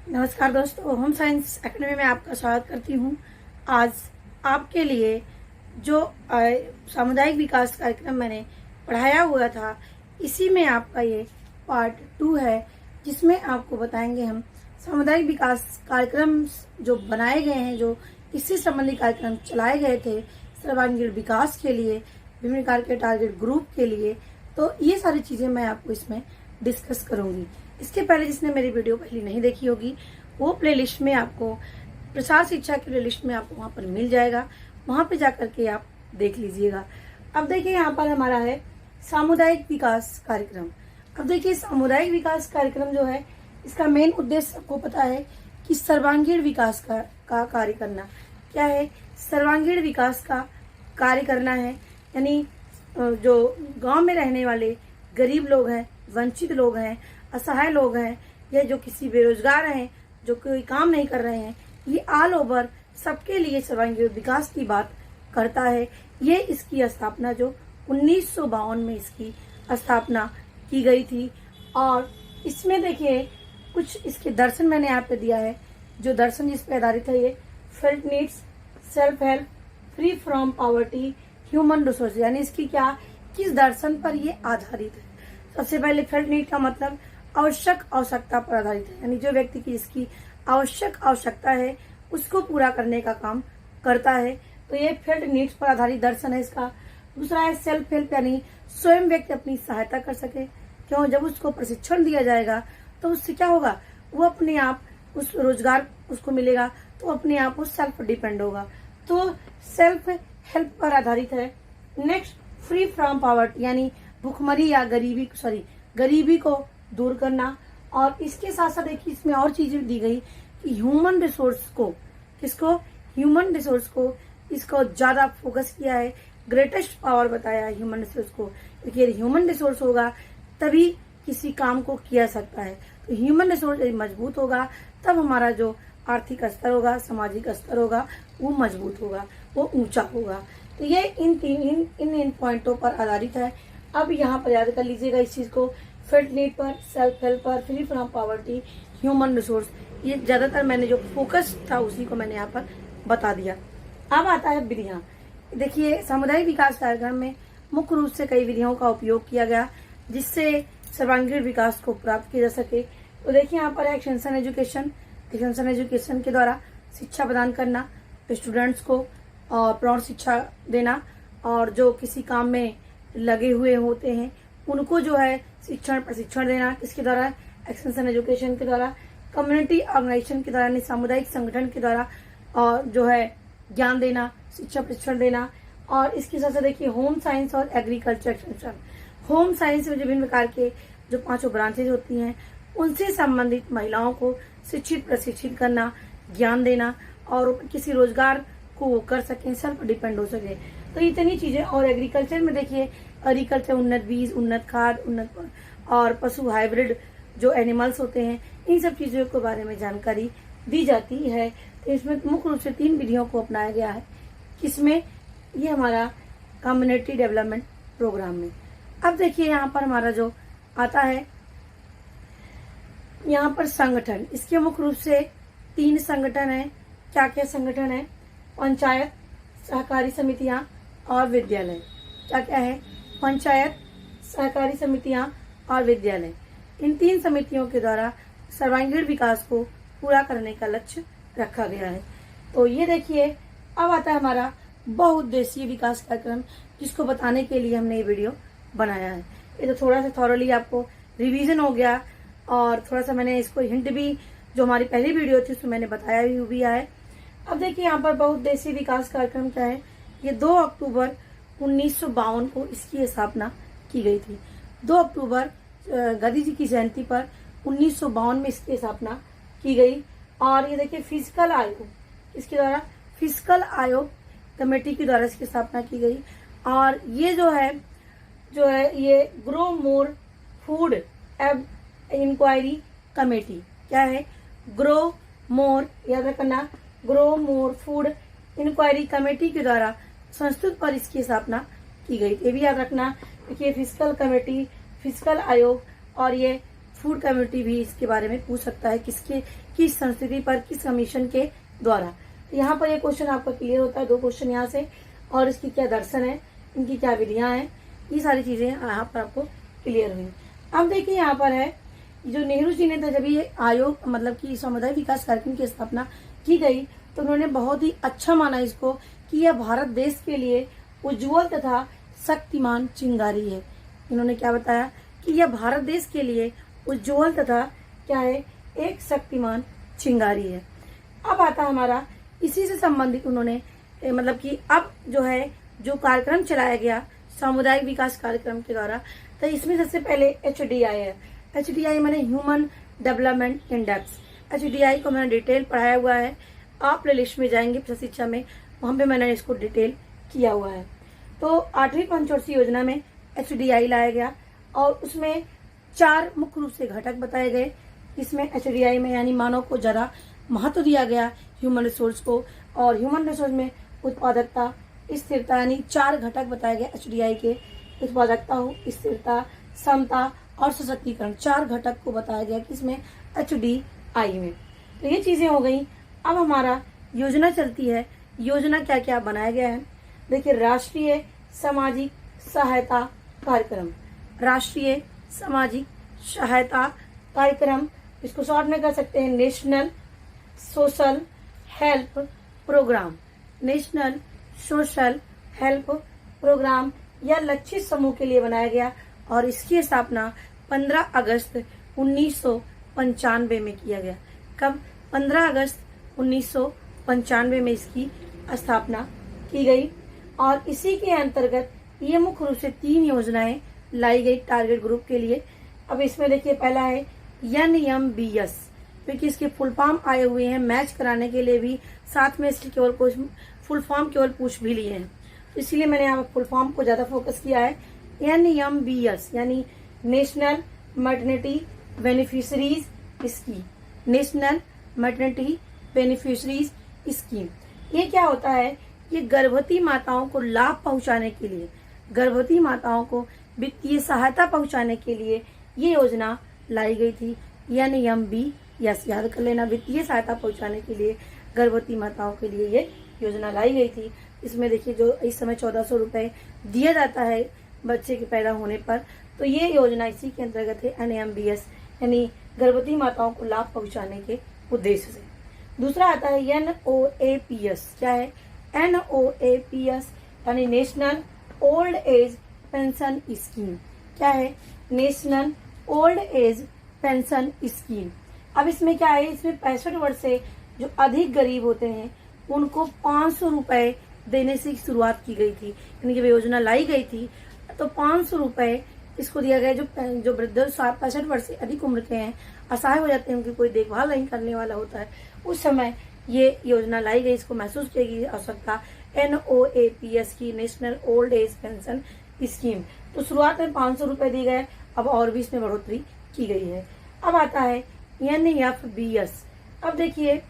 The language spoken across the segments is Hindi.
नमस्कार दोस्तों, होम साइंस एकेडमी में आपका स्वागत करती हूँ। आज आपके लिए जो सामुदायिक विकास कार्यक्रम मैंने पढ़ाया हुआ था, इसी में आपका ये पार्ट 2 है, जिसमें आपको बताएंगे हम सामुदायिक विकास कार्यक्रम जो बनाए गए हैं, जो इससे संबंधित कार्यक्रम चलाए गए थे सर्वांगीण विकास के लिए, विभिन्न प्रकार के टारगेट ग्रुप के लिए। तो ये सारी चीजें मैं आपको इसमें डिस्कस करूंगी। इसके पहले जिसने मेरी वीडियो पहले नहीं देखी होगी, वो प्लेलिस्ट में आपको प्रसार शिक्षा की प्लेलिस्ट में आपको वहां पर मिल जाएगा, वहां पे जाकर के आप देख लीजिएगा। अब देखिए यहाँ पर हमारा है सामुदायिक विकास कार्यक्रम। अब देखिए सामुदायिक विकास कार्यक्रम जो है, इसका मेन उद्देश्य आपको पता है कि सर्वांगीण विकास का कार्य करना। क्या है? सर्वांगीण विकास का कार्य करना है। यानी जो गांव में रहने वाले गरीब लोग हैं, वंचित लोग हैं, असहाय लोग हैं, या जो किसी बेरोजगार हैं, जो कोई काम नहीं कर रहे हैं, ये ऑल ओवर सबके लिए सर्वांगीण विकास की बात करता है। ये इसकी स्थापना जो 1952 में इसकी स्थापना की गई थी। और इसमें देखिए कुछ इसके दर्शन मैंने यहाँ पे दिया है। जो दर्शन जिस पे आधारित है, ये felt needs, self help, free from poverty, human resource, यानी इसकी क्या, किस दर्शन पर ये आधारित है। सबसे पहले फेल्ट नीड का मतलब आवश्यक आवश्यकता पर आधारित है, यानी जो व्यक्ति की जिसकी आवश्यक आवश्यकता है उसको पूरा करने का काम करता है। तो ये फेल्ट नीड्स पर आधारित दर्शन है इसका। दूसरा है सेल्फ हेल्प, यानी स्वयं व्यक्ति अपनी सहायता कर सके। क्यों? जब उसको प्रशिक्षण दिया जाएगा तो उससे क्या होगा, वो अपने आप उस रोजगार उसको मिलेगा, तो अपने आप वो सेल्फ डिपेंड होगा। तो सेल्फ हेल्प पर आधारित है। नेक्स्ट फ्री फ्रॉम पॉवर्टी, यानी भुखमरी या गरीबी को दूर करना। और इसके साथ साथ देखिए इसमें और चीजें दी गई कि ह्यूमन रिसोर्स को, किसको, ह्यूमन रिसोर्स को, इसको ज्यादा फोकस किया है। ग्रेटेस्ट पावर बताया है ह्यूमन रिसोर्स को। देखिए ह्यूमन रिसोर्स होगा तभी किसी काम को किया सकता है। तो ह्यूमन रिसोर्स मजबूत होगा तब हमारा जो आर्थिक स्तर होगा, सामाजिक स्तर होगा, वो मजबूत होगा, वो ऊंचा होगा। तो ये इन पॉइंटों पर आधारित है। अब यहाँ पर याद कर लीजिएगा इस चीज को, फेल्ट नीड पर, सेल्फ हेल्प पर, free from poverty, human resource, ये ज्यादातर मैंने जो फोकस था उसी को मैंने यहाँ पर बता दिया। अब आता है विधियां। देखिए सामुदायिक विकास कार्यक्रम में मुख्य रूप से कई विधियों का उपयोग किया गया जिससे सर्वांगीण विकास को प्राप्त किया जा सके। तो देखिए यहाँ पर है एक्सटेंशन एजुकेशन। एक्सटेंशन एजुकेशन के द्वारा शिक्षा प्रदान करना स्टूडेंट्स को, और प्रौढ़ शिक्षा देना, और जो किसी काम में लगे हुए होते हैं उनको जो है प्रशिक्षण देना। इसके द्वारा एक्सटेंशन एजुकेशन के द्वारा, कम्युनिटी ऑर्गेनाइजेशन के द्वारा, सामुदायिक संगठन के द्वारा, और जो है ज्ञान देना, शिक्षा प्रशिक्षण देना। और इसके साथ साथ देखिए होम साइंस और एग्रीकल्चर एक्सटेंशन। होम साइंस में विभिन्न प्रकार के जो 5 ब्रांचेज होती हैं उनसे संबंधित महिलाओं को प्रशिक्षित करना, ज्ञान देना, और किसी रोजगार को वो कर सकें, सेल्फ डिपेंड हो सके। तो इतनी चीजें। और एग्रीकल्चर में देखिए एग्रीकल्चर, उन्नत बीज, उन्नत खाद, उन्नत और पशु हाइब्रिड जो एनिमल्स होते हैं, इन सब चीजों के बारे में जानकारी दी जाती है। तो इसमें मुख्य रूप से 3 विधियों को अपनाया गया है। किसमें? ये हमारा कम्युनिटी डेवलपमेंट प्रोग्राम में। अब देखिए यहाँ पर हमारा जो आता है, यहाँ पर संगठन, इसके मुख्य रूप से 3 संगठन है। क्या क्या संगठन है? पंचायत, सहकारी समितियां और विद्यालय। क्या क्या है? पंचायत, सहकारी समितियां और विद्यालय। इन 3 समितियों के द्वारा सर्वांगीण विकास को पूरा करने का लक्ष्य रखा गया है। तो ये देखिए अब आता है हमारा बहुउद्देशीय विकास कार्यक्रम, जिसको बताने के लिए हमने ये वीडियो बनाया है। ये तो थोड़ा सा थॉरली आपको रिवीजन हो गया, और थोड़ा सा मैंने इसको हिंट भी, जो हमारी पहली वीडियो थी उसमें मैंने बताया भी है। अब देखिए यहाँ पर बहुउद्देशीय विकास कार्यक्रम क्या है। ये 2 अक्टूबर 1952 को इसकी स्थापना की गई थी। 2 अक्टूबर गांधी जी की जयंती पर 1952 में इसकी स्थापना की गई। और ये देखिए फिजिकल आयोग, इसके द्वारा फिजिकल आयोग कमेटी के द्वारा इसकी स्थापना की गई। और ये जो है ये grow more food inquiry committee. क्या है? ग्रो मोर, याद रखना, grow more food inquiry committee के द्वारा संस्कृत पर इसकी स्थापना की गई। ये भी याद रखना। देखिए फिजिकल कमेटी, फिजिकल आयोग और ये फूड कम्युनिटी भी इसके बारे में पूछ सकता है, किस संस्कृति पर, किस कमीशन के द्वारा। यहाँ पर ये क्वेश्चन आपका क्लियर होता है, 2 क्वेश्चन यहाँ से, और इसकी क्या दर्शन है, इनकी क्या विधियां हैं, ये सारी चीजें यहाँ पर आपको क्लियर हुई। अब देखिए यहाँ पर है जो नेहरू जी ने तो जब ये आयोग मतलब कि सामुदायिक विकास कार्यक्रम की स्थापना की गई तो उन्होंने बहुत ही अच्छा माना इसको कि यह भारत देश के लिए उज्जवल तथा शक्तिमान चिंगारी है। इन्होंने क्या बताया कि यह भारत देश के लिए उज्जवल तथा क्या है, एक शक्तिमान चिंगारी है। अब आता हमारा इसी से संबंधित उन्होंने मतलब कि अब जो है जो कार्यक्रम चलाया गया सामुदायिक विकास कार्यक्रम के द्वारा, तो इसमें सबसे पहले HDI है। HDI माने ह्यूमन डेवलपमेंट इंडेक्स। HDI को मैंने डिटेल पढ़ाया हुआ है, आप प्ले लिस्ट में जाएंगे शिक्षा में, वहां पे मैंने इसको डिटेल किया हुआ है। तो 8वीं पंचवर्षीय योजना में HDI लाया गया और उसमें 4 मुख्य रूप से घटक बताए गए। इसमें HDI में यानी मानव को ज्यादा महत्व दिया गया, ह्यूमन रिसोर्स को, और ह्यूमन रिसोर्स में उत्पादकता, स्थिरता, यानी 4 घटक बताए गए HDI के, उत्पादकता हो, स्थिरता, समता और सशक्तिकरण, 4 घटक को बताया गया किसमें, HDI में। तो ये चीजें हो गई। अब हमारा योजना चलती है, योजना क्या क्या बनाया गया है। देखिए, राष्ट्रीय सामाजिक सहायता कार्यक्रम, राष्ट्रीय सामाजिक सहायता कार्यक्रम, इसको शॉर्ट में कर सकते हैं national social help programme. National social help programme यह लक्षित समूह के लिए बनाया गया और इसकी स्थापना 15 अगस्त 1995 में किया गया। कब? 15 अगस्त 1995 में इसकी स्थापना की गई और इसी के अंतर्गत ये मुख्य रूप से 3 योजनाएं लाई गई टारगेट ग्रुप के लिए। अब इसमें देखिए, पहला है NMBS, क्योंकि इसके फुल फॉर्म आए हुए हैं, मैच कराने के लिए भी साथ में इसके केवल कुछ फुल फॉर्म केवल पूछ भी लिए हैं, तो इसीलिए मैंने यहाँ फुल फॉर्म को ज्यादा फोकस किया है। NMBS यानी national maternity beneficiaries scheme, national maternity beneficiaries scheme. ये क्या होता है? ये गर्भवती माताओं को लाभ पहुंचाने के लिए, गर्भवती माताओं को वित्तीय सहायता पहुंचाने के लिए ये योजना लाई गई थी। NMBS याद कर लेना, वित्तीय सहायता पहुंचाने के लिए गर्भवती माताओं के लिए ये योजना लाई गई थी। इसमें देखिए, जो इस समय 1400 रुपए दिया जाता है बच्चे के पैदा होने पर, तो ये योजना इसी के अंतर्गत है, NMBS यानी गर्भवती माताओं को लाभ पहुंचाने के उद्देश्य से। दूसरा आता है NOAPS। क्या है? NOAPS यानी national old age pension scheme. क्या है? National old age pension scheme. अब इसमें क्या है, इसमें 65 वर्ष से जो अधिक गरीब होते हैं उनको 500 रुपए देने से शुरुआत की गई थी, यानी जब योजना लाई गई थी तो 500 रुपए इसको दिया गया। जो वृद्ध 65 वर्ष से अधिक उम्र के हैं, असहाय हो जाते हैं, उनकी कोई देखभाल नहीं करने वाला होता है, उस समय ये योजना लाई गई, इसको महसूस की आवश्यकता, NOAPS की, national old age pension scheme. तो शुरुआत में 500 रुपए दिए गए, अब और भी इसमें बढ़ोतरी की गई है। अब आता है NFBS। अब देखिए,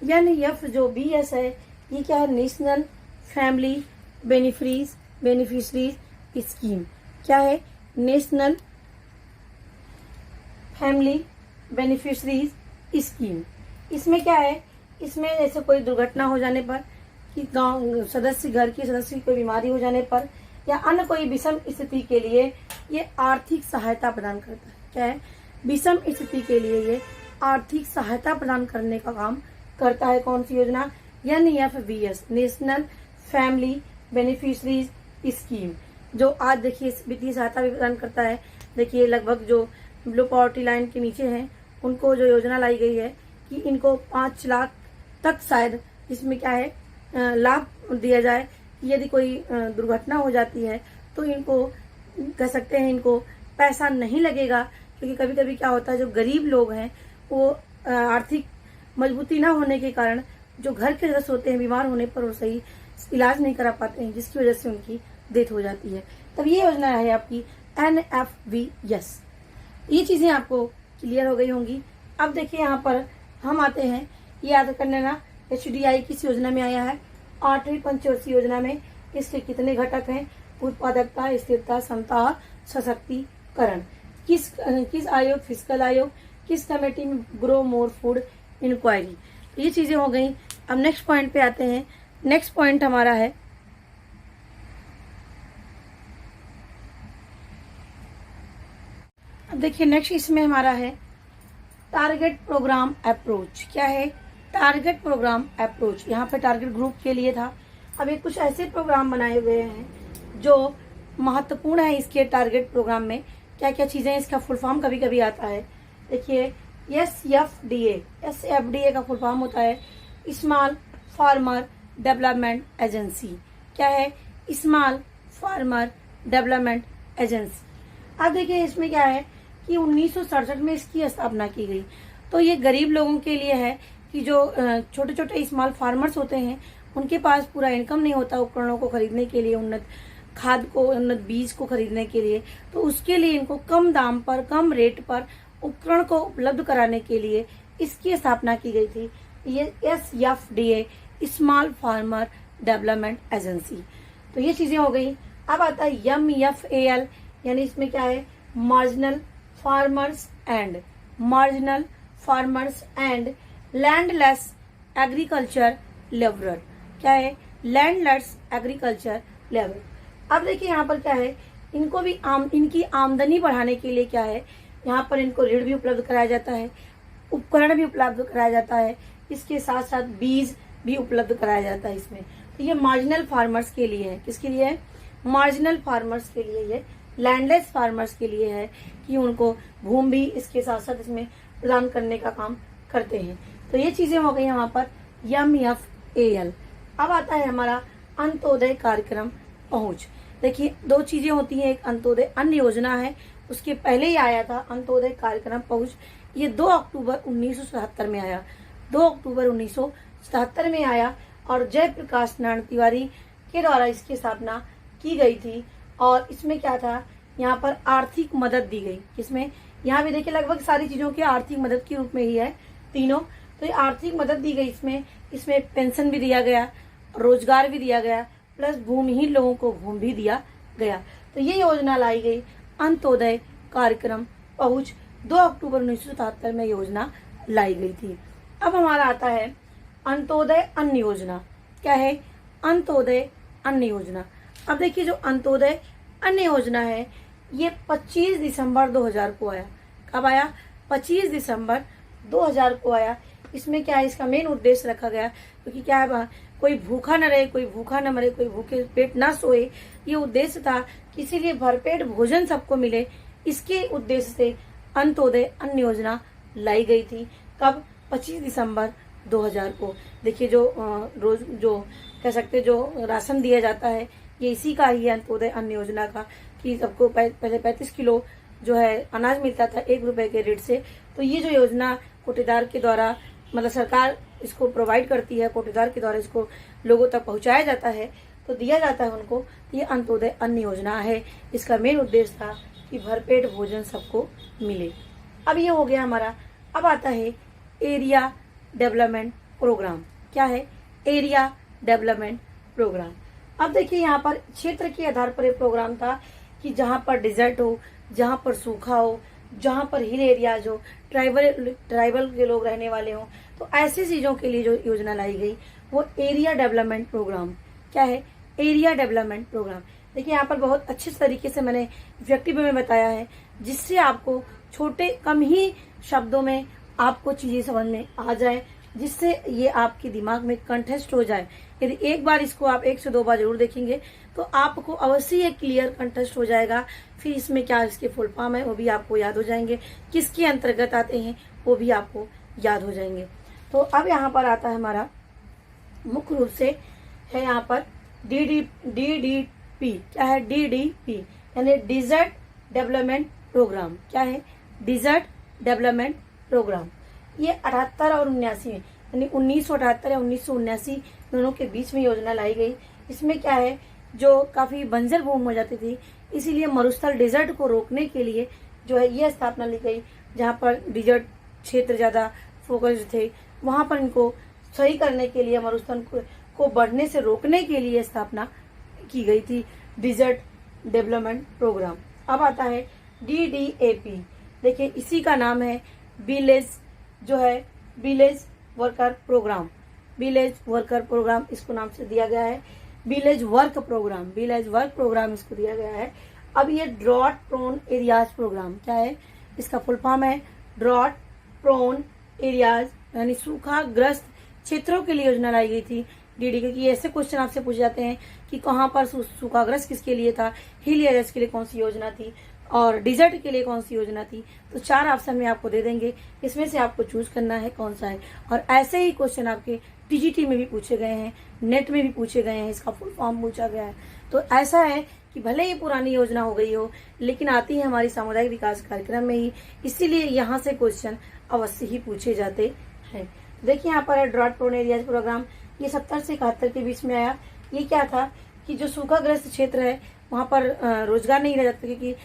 NF जो BS है, ये क्या है? National family beneficiaries scheme. क्या है? National family beneficiaries scheme. इसमें क्या है? इसमें जैसे कोई दुर्घटना हो जाने पर, कि गांव सदस्य, घर की सदस्य की कोई बीमारी हो जाने पर या अन्य कोई विषम स्थिति के लिए ये आर्थिक सहायता प्रदान करता है। क्या है? विषम स्थिति के लिए ये आर्थिक सहायता प्रदान करने का काम करता है। कौन सी योजना? NFBS national family beneficiaries scheme, जो आज देखिए वित्तीय सहायता भी प्रदान करता है। देखिए, लगभग जो लो पॉवर्टी लाइन के नीचे हैं उनको जो योजना लाई गई है कि इनको 5 लाख तक शायद इसमें क्या है लाभ दिया जाए। यदि कोई दुर्घटना हो जाती है तो इनको कह सकते हैं इनको पैसा नहीं लगेगा, क्योंकि कभी कभी क्या होता है, जो गरीब लोग हैं वो आर्थिक मजबूती ना होने के कारण जो घर के सदस्य होते हैं, बीमार होने पर वो सही इलाज नहीं करा पाते हैं, जिसकी वजह से उनकी डेथ हो जाती है। तब ये योजना है आपकी NFBS। ये चीजें आपको क्लियर हो गई होंगी। अब देखिए, यहाँ पर हम आते हैं, याद कर लेना, HDI किस योजना में आया है? 8वीं पंचवर्षीय योजना में। इसके कितने घटक हैं? उत्पादकता, स्थिरता, समता और सशक्तिकरण। किस किस आयोग, फिजिकल आयोग, किस कमेटी में ग्रो मोर फूड इंक्वायरी। तो ये चीजें हो गई। अब नेक्स्ट पॉइंट पे आते हैं। नेक्स्ट पॉइंट हमारा है, अब देखिए नेक्स्ट इसमें हमारा है टारगेट प्रोग्राम अप्रोच। क्या है? Target programme approach. यहाँ पे टारगेट ग्रुप के लिए था। अब ये कुछ ऐसे प्रोग्राम बनाए हुए हैं जो महत्वपूर्ण है इसके टारगेट प्रोग्राम में। क्या क्या चीजें, इसका फुल फॉर्म कभी कभी आता है। देखिए SFDA, SFDA का फुल फॉर्म होता है स्मॉल फार्मर डेवलपमेंट एजेंसी। क्या है? Small farmer development agency. अब देखिए इसमें क्या है कि 1967 में इसकी स्थापना की गई। तो ये गरीब लोगों के लिए है कि जो छोटे छोटे स्मॉल फार्मर्स होते हैं, उनके पास पूरा इनकम नहीं होता उपकरणों को खरीदने के लिए, उन्नत खाद को, उन्नत बीज को खरीदने के लिए। तो उसके लिए इनको कम दाम पर, कम रेट पर उपकरण को उपलब्ध कराने के लिए इसकी स्थापना की गई थी। ये SFDA, small farmer development agency. तो ये चीजें हो गई। अब आता है MFAL, यानी इसमें क्या है? Marginal farmers and landless agriculture labourer. क्या है? Landless agriculture labour. अब देखिए यहाँ पर क्या है, इनको भी इनकी आमदनी बढ़ाने के लिए क्या है, यहाँ पर इनको ऋण भी उपलब्ध कराया जाता है, उपकरण भी उपलब्ध कराया जाता है, इसके साथ साथ बीज भी उपलब्ध कराया जाता है इसमें। तो ये मार्जिनल फार्मर्स के लिए है। किसके लिए है? मार्जिनल फार्मर्स के लिए, ये लैंडलेस फार्मर्स के लिए है कि उनको भूमि भी इसके साथ साथ इसमें प्रदान करने का काम करते हैं। तो ये चीजें हो गई यहाँ पर MFAL। अब आता है हमारा अंत्योदय कार्यक्रम पहुंच। देखिए दो चीजें होती हैं, एक अंत्योदय अन्न योजना है, उसके पहले ही आया था अंत्योदय कार्यक्रम पहुंच। ये 2 अक्टूबर 1977 में आया, 2 अक्टूबर 1977 में आया और जयप्रकाश नारायण तिवारी के द्वारा इसकी स्थापना की गई थी। और इसमें क्या था, यहाँ पर आर्थिक मदद दी गई। इसमें यहाँ भी देखिए लगभग सारी चीजों की आर्थिक मदद के रूप में ही है तीनों। तो ये आर्थिक मदद दी गई इसमें पेंशन भी दिया गया, रोजगार भी दिया गया, प्लस भूमिहीन लोगों को भूमि भी दिया गया। तो ये योजना लाई गई अंत्योदय कार्यक्रम पहुंच, 2 अक्टूबर 1977 में योजना लाई गई थी। अब हमारा आता है अंत्योदय अन्न योजना। क्या है? अंत्योदय अन्न योजना। अब देखिए जो अंत्योदय अन्न योजना है ये 25 दिसंबर 2000 को आया। कब आया? 25 दिसंबर 2000 को आया। इसमें क्या है, इसका मेन उद्देश्य रखा गया, क्योंकि क्या है, कोई भूखा न रहे, कोई भूखा न मरे, कोई भूखे पेट ना सोए, ये उद्देश्य था। इसीलिए भरपेट भोजन सबको मिले, इसके उद्देश्य से अंत्योदय अन्न योजना लाई गई थी। कब? 25 दिसंबर 2000 को। देखिए जो रोज जो कह सकते जो राशन दिया जाता है ये इसी का ही है, अंत्योदय अन्न योजना का, कि सबको पहले 35 किलो जो है अनाज मिलता था 1 रुपए के रेट से। तो ये जो योजना कोटेदार के द्वारा, मतलब सरकार इसको प्रोवाइड करती है, कोटेदार के द्वारा इसको लोगों तक पहुंचाया जाता है, तो दिया जाता है उनको। ये अंत्योदय अन्न योजना है। इसका मेन उद्देश्य था कि भरपेट भोजन सबको मिले। अब ये हो गया हमारा। अब आता है एरिया डेवलपमेंट प्रोग्राम। क्या है? Area development programme. अब देखिए यहाँ पर क्षेत्र के आधार पर एक प्रोग्राम था कि जहाँ पर डिजर्ट हो, जहाँ पर सूखा हो, जहाँ पर हिल एरियाज हो, ट्राइबल के लोग रहने वाले हों, तो ऐसी चीजों के लिए जो योजना लाई गई वो एरिया डेवलपमेंट प्रोग्राम। क्या है? Area development programme. देखिए यहाँ पर बहुत अच्छे तरीके से मैंने इफेक्टिव में बताया है, जिससे आपको छोटे कम ही शब्दों में आपको चीजें समझ में आ जाए, जिससे ये आपके दिमाग में कंठस्थ हो जाए। यदि एक बार इसको आप 1 से 2 बार जरूर देखेंगे तो आपको अवश्य ये क्लियर कंठस्थ हो जाएगा। फिर इसमें क्या इसके फुल फॉर्म है वो भी आपको याद हो जाएंगे, किसके अंतर्गत आते हैं वो भी आपको याद हो जाएंगे। तो अब यहाँ पर आता है हमारा मुख्य रूप से है यहाँ पर DDP। क्या है? DDP यानी डिजर्ट डेवलपमेंट प्रोग्राम। क्या है? Desert development programme. ये 78 और 79 में, यानी 1978 या 1979 दोनों के बीच में योजना लाई गई। इसमें क्या है, जो काफी बंजर भूमि हो जाती थी, इसीलिए मरुस्थल डिजर्ट को रोकने के लिए जो है ये स्थापना ली गई। जहाँ पर डिजर्ट क्षेत्र ज्यादा फोकस्ड थे, वहां पर इनको सही करने के लिए, मरुस्थल को बढ़ने से रोकने के लिए स्थापना की गई थी डिजर्ट डेवलपमेंट प्रोग्राम। अब आता है DDAP, देखिए इसी का नाम है विलेज, जो है village worker programme. Village worker programme इसको नाम से दिया गया है, village work programme, village work programme इसको दिया गया है। अब ये ड्रॉट प्रोन एरियाज प्रोग्राम क्या है, इसका फुल फॉर्म है ड्रॉट प्रोन एरियाज, यानी सूखाग्रस्त क्षेत्रों के लिए योजना लाई गई थी डीडी के। कि ऐसे क्वेश्चन आपसे पूछे जाते हैं कि कहाँ पर सूखाग्रस्त किसके लिए था, हिल एरियाज के लिए कौन सी योजना थी, और डिजर्ट के लिए कौन सी योजना थी। तो 4 ऑप्शन में आपको दे देंगे, इसमें से आपको चूज करना है कौन सा है। और ऐसे ही क्वेश्चन आपके टीजीटी में भी पूछे गए हैं, नेट में भी पूछे गए हैं, इसका फुल फॉर्म पूछा गया है। तो ऐसा है कि भले ही पुरानी योजना हो गई हो, लेकिन आती है हमारी सामुदायिक विकास कार्यक्रम में ही, इसीलिए यहाँ से क्वेश्चन अवश्य ही पूछे जाते हैं। देखिए यहाँ पर है ड्रॉट प्रोन एरियाज प्रोग्राम, ये 70 से 71 के बीच में आया। ये क्या था कि जो सूखाग्रस्त क्षेत्र है वहाँ पर रोजगार नहीं रह जाता, क्योंकि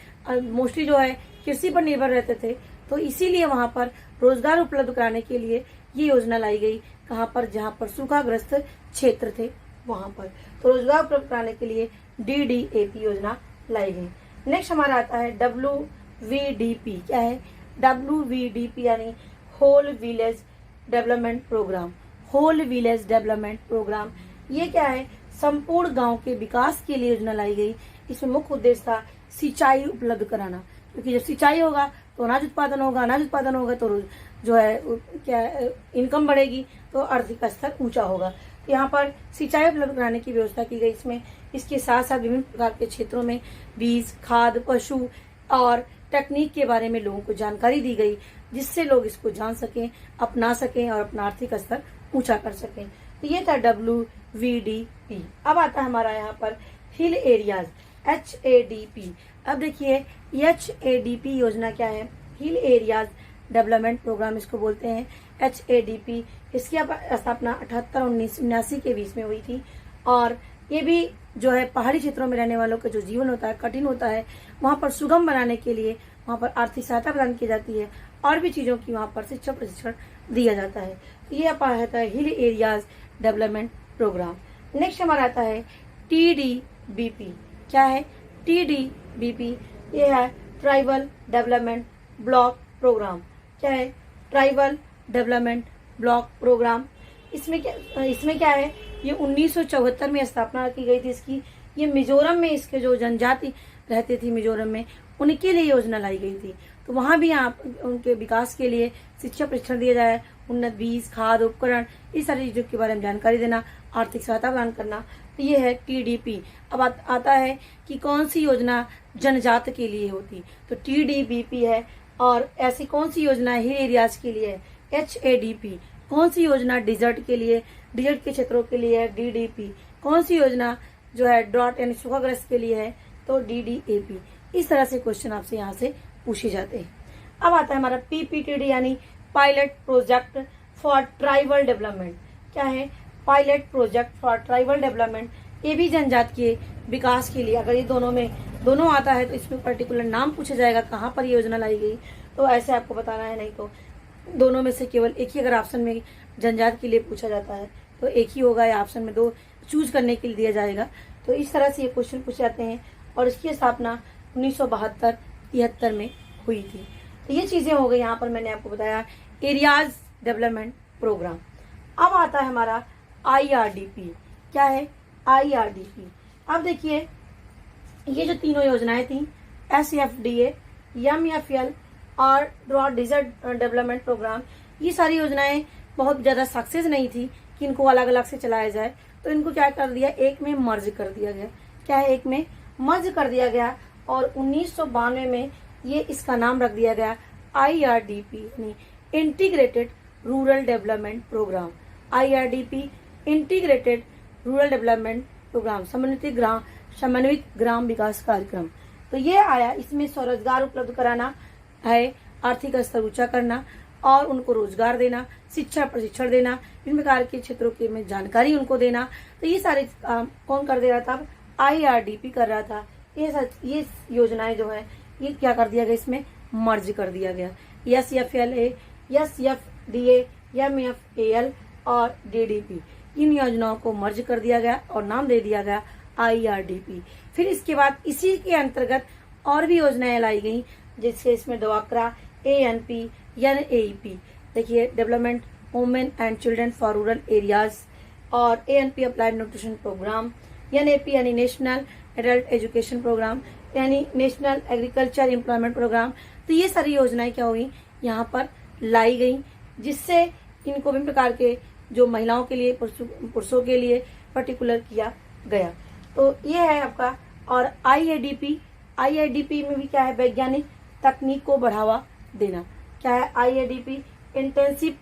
मोस्टली जो है कृषि पर निर्भर रहते थे, तो इसीलिए वहाँ पर रोजगार उपलब्ध कराने के लिए ये योजना लाई गई। कहाँ पर, जहाँ पर सूखाग्रस्त क्षेत्र थे वहाँ पर, तो रोजगार उपलब्ध कराने के लिए DDAP योजना लाई गई। नेक्स्ट हमारा आता है WVDP। क्या है WVDP, यानी whole village development programme. Whole village development programme ये क्या है, संपूर्ण गांव के विकास के लिए योजना लाई गई। इसमें मुख्य उद्देश्य था सिंचाई उपलब्ध कराना, क्योंकि जब सिंचाई होगा तो अनाज उत्पादन होगा, अनाज उत्पादन होगा तो जो है क्या इनकम बढ़ेगी, तो आर्थिक स्तर ऊंचा होगा। तो यहाँ पर सिंचाई उपलब्ध कराने की व्यवस्था की गई इसमें। इसके साथ साथ विभिन्न प्रकार के क्षेत्रों में बीज, खाद, पशु और तकनीक के बारे में लोगों को जानकारी दी गई, जिससे लोग इसको जान सकें, अपना सकें और अपना आर्थिक स्तर ऊंचा कर सकें। तो ये था WVDP। अब आता है हमारा यहाँ पर हिल एरियाज, HADP। अब देखिए HADP योजना क्या है, हिल एरियाज डेवलपमेंट प्रोग्राम इसको बोलते हैं, HADP। इसकी स्थापना 78-1979 के बीच में हुई थी। और ये भी जो है पहाड़ी क्षेत्रों में रहने वालों का जो जीवन होता है, कठिन होता है, वहाँ पर सुगम बनाने के लिए वहाँ पर आर्थिक सहायता प्रदान की जाती है, और भी चीज़ों की वहाँ पर शिक्षा प्रशिक्षण दिया जाता है। तो ये आता है hill areas development programme. Next हमारा आता है TDBP। क्या है TDBP, ये है ट्राइबल डेवलपमेंट ब्लॉक प्रोग्राम। क्या है ट्राइबल डेवलपमेंट ब्लॉक प्रोग्राम। इसमें क्या है, ये 1974 में स्थापना की गई थी इसकी। ये मिजोरम में इसके जो जनजाति रहते थी मिजोरम में, उनके लिए योजना लाई गई थी। तो वहाँ भी आप उनके विकास के लिए शिक्षा प्रशिक्षण दिया जाए, उन्नत बीज, खाद, उपकरण, इस सारी चीजों के बारे में जानकारी देना, आर्थिक सहायता प्रदान करना। तो ये है TDP। अब आता है कि कौन सी योजना जनजात के लिए होती, तो TDBP है। और ऐसी कौन सी योजना हिल एरियाज के लिए है, HADP। कौन सी योजना डिजर्ट के लिए, डिजर्ट के क्षेत्रों के लिए है, DDP। कौन सी योजना जो है ड्रॉट यानी सूखाग्रस्त के लिए है, तो DDAP। इस तरह से क्वेश्चन आपसे यहाँ से पूछे जाते हैं। अब आता है हमारा PPTD, यानी pilot project for tribal development. क्या है pilot project for tribal development. ये भी जनजाति के विकास के लिए, अगर ये दोनों आता है तो इसमें पर्टिकुलर नाम पूछा जाएगा कहाँ पर योजना लाई गई, तो ऐसे आपको बताना है। नहीं तो दोनों में से केवल एक ही अगर ऑप्शन में जनजाति के लिए पूछा जाता है तो एक ही होगा, या ऑप्शन में 2 चूज करने के लिए दिया जाएगा। तो इस तरह से ये क्वेश्चन पूछे जाते हैं। और इसकी स्थापना 1972-73 में हुई थी। तो ये चीजें हो गई, यहाँ पर मैंने आपको बताया एरियाज डेवलपमेंट प्रोग्राम। अब आता है हमारा IRDP। क्या है IRDP। अब देखिए ये जो तीनों योजनाएं थी, SFDA, MFL और ड्रॉट डिजर्ट डेवलपमेंट प्रोग्राम, ये सारी योजनाएं बहुत ज्यादा सक्सेस नहीं थी कि इनको अलग अलग से चलाया जाए, तो इनको क्या कर दिया, एक में मर्ज कर दिया गया। क्या है, एक में मर्ज कर दिया गया। और 1992 में ये इसका नाम रख दिया गया IRDP, यानी integrated rural development programme. IRDP integrated rural development programme, समन्वित ग्राम विकास कार्यक्रम। तो ये आया, इसमें स्वरोजगार उपलब्ध कराना है, आर्थिक स्तर ऊंचा करना और उनको रोजगार देना, शिक्षा प्रशिक्षण देना, विभिन्न प्रकार के क्षेत्रों के में जानकारी उनको देना। तो ये सारे काम कौन कर दे रहा था, IRDP कर रहा था। ये योजनाएं जो है ये क्या कर दिया गया, इसमें मर्ज कर दिया गया। SFLA, SFDA, MFAL और DDP, इन योजनाओं को मर्ज कर दिया गया और नाम दे दिया गया IRDP। फिर इसके बाद इसी के अंतर्गत और भी योजनाएं लाई गई, जिससे इसमें DAWACRA, ANP, NAEP, देखिए development women and children for rural areas, और ANP applied nutrition programme, NAP यानी नेशनल एडल्ट एजुकेशन प्रोग्राम, यानी नेशनल एग्रीकल्चर एम्प्लॉयमेंट प्रोग्राम। तो ये सारी योजनाएं क्या हुई, यहाँ पर लाई गई, जिससे इनको विभिन्न प्रकार के जो महिलाओं के लिए, पुरुषों के लिए पर्टिकुलर किया गया। तो ये है आपका। और IADP में भी क्या है, वैज्ञानिक तकनीक को बढ़ावा देना। क्या है IADP, इंटेंसिव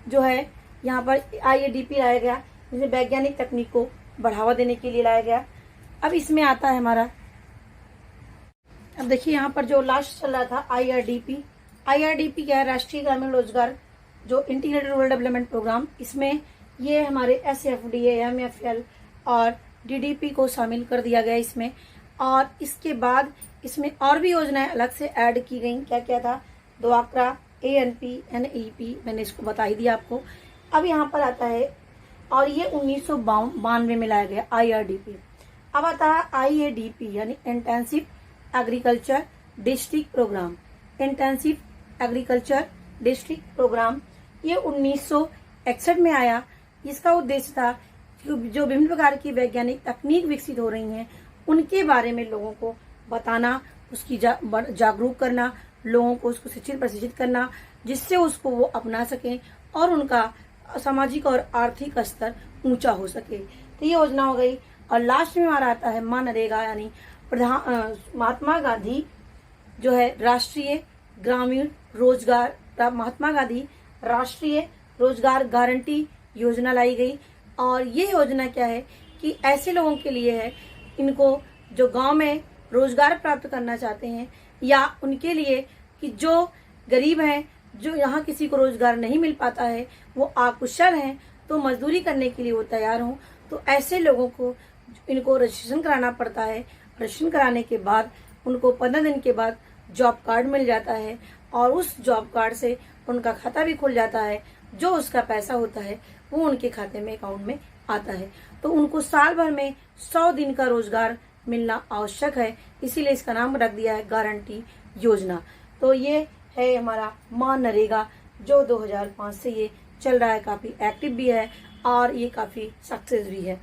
जो है यहाँ पर IADP लाया गया, जिसे वैज्ञानिक तकनीक को बढ़ावा देने के लिए लाया गया। अब इसमें आता है हमारा, अब देखिए यहाँ पर जो लास्ट चल रहा था IRDP क्या है, राष्ट्रीय ग्रामीण रोजगार जो इंटीग्रेटेड रूरल डेवलपमेंट प्रोग्राम। इसमें ये हमारे SFDA, MFL और DDP को शामिल कर दिया गया इसमें। और इसके बाद इसमें और भी योजनाएं अलग से ऐड की गई। क्या क्या था, DAWACRA, ANP, NAEP, मैंने इसको बता ही दिया आपको। अब यहाँ पर आता है, और ये 1992 में लाया गया IRDP। अब आता है IADP यानी intensive agriculture district programme. Intensive agriculture district programme ये 1961 में आया। इसका उद्देश्य था कि जो विभिन्न प्रकार की वैज्ञानिक तकनीक विकसित हो रही हैं उनके बारे में लोगों को बताना, उसकी जागरूक करना, लोगों को उसको शिक्षित प्रशिक्षित करना, जिससे उसको वो अपना सकें और उनका सामाजिक और आर्थिक स्तर ऊंचा हो सके। तो ये योजना हो गई। और लास्ट में हमारा आता है मनरेगा यानी महात्मा गांधी जो है राष्ट्रीय ग्रामीण रोजगार, महात्मा गांधी राष्ट्रीय रोजगार गारंटी योजना लाई गई। और ये योजना क्या है कि ऐसे लोगों के लिए है, इनको जो गांव में रोजगार प्राप्त करना चाहते हैं, या उनके लिए कि जो गरीब हैं, जो यहाँ किसी को रोजगार नहीं मिल पाता है, वो अकुशल हैं, तो मजदूरी करने के लिए वो तैयार हों। तो ऐसे लोगों को इनको रजिस्ट्रेशन कराना पड़ता है। रजिस्ट्रेशन कराने के बाद उनको 15 दिन के बाद जॉब कार्ड मिल जाता है, और उस जॉब कार्ड से उनका खाता भी खुल जाता है। जो उसका पैसा होता है वो उनके खाते में, अकाउंट में आता है। तो उनको साल भर में 100 दिन का रोजगार मिलना आवश्यक है, इसीलिए इसका नाम रख दिया है गारंटी योजना। तो ये है हमारा मनरेगा जो 2005 से ये चल रहा है, काफी एक्टिव भी है और ये काफी सक्सेस भी है।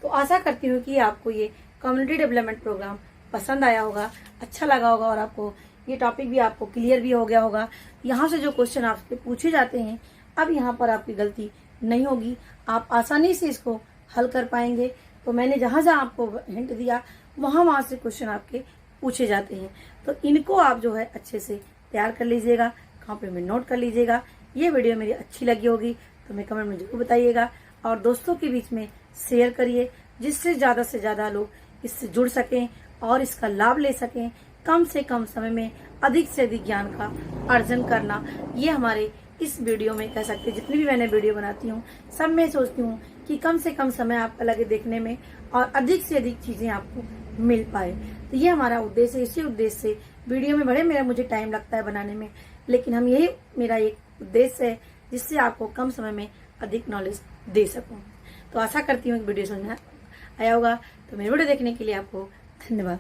तो आशा करती हूँ कि आपको ये कम्युनिटी डेवलपमेंट प्रोग्राम पसंद आया होगा, अच्छा लगा होगा, और आपको ये टॉपिक भी आपको क्लियर भी हो गया होगा। यहाँ से जो क्वेश्चन आपसे पूछे जाते हैं, अब यहाँ पर आपकी गलती नहीं होगी, आप आसानी से इसको हल कर पाएंगे। तो मैंने जहाँ जहाँ आपको हिंट दिया वहाँ से क्वेश्चन आपके पूछे जाते हैं। तो इनको आप जो है अच्छे से तैयार कर लीजिएगा, कॉपी में नोट कर लीजिएगा। ये वीडियो मेरी अच्छी लगी होगी तो हमें कमेंट में जरूर बताइएगा, और दोस्तों के बीच में शेयर करिए, जिससे ज़्यादा से ज़्यादा लोग इससे जुड़ सकें और इसका लाभ ले सकें। कम से कम समय में अधिक से अधिक ज्ञान का अर्जन करना, ये हमारे इस वीडियो में कह सकते, जितनी भी मैंने वीडियो बनाती हूँ सब में सोचती हूँ कि कम से कम समय आपका लगे देखने में और अधिक से अधिक चीजें आपको मिल पाए। तो ये हमारा उद्देश्य है। इसी उद्देश्य से वीडियो में बड़े मुझे टाइम लगता है बनाने में, लेकिन हम यही मेरा एक उद्देश्य है जिससे आपको कम समय में अधिक नॉलेज दे सकूं। तो आशा करती हूँ कि वीडियो समझ में आया होगा। तो मेरे वीडियो देखने के लिए आपको धन्यवाद।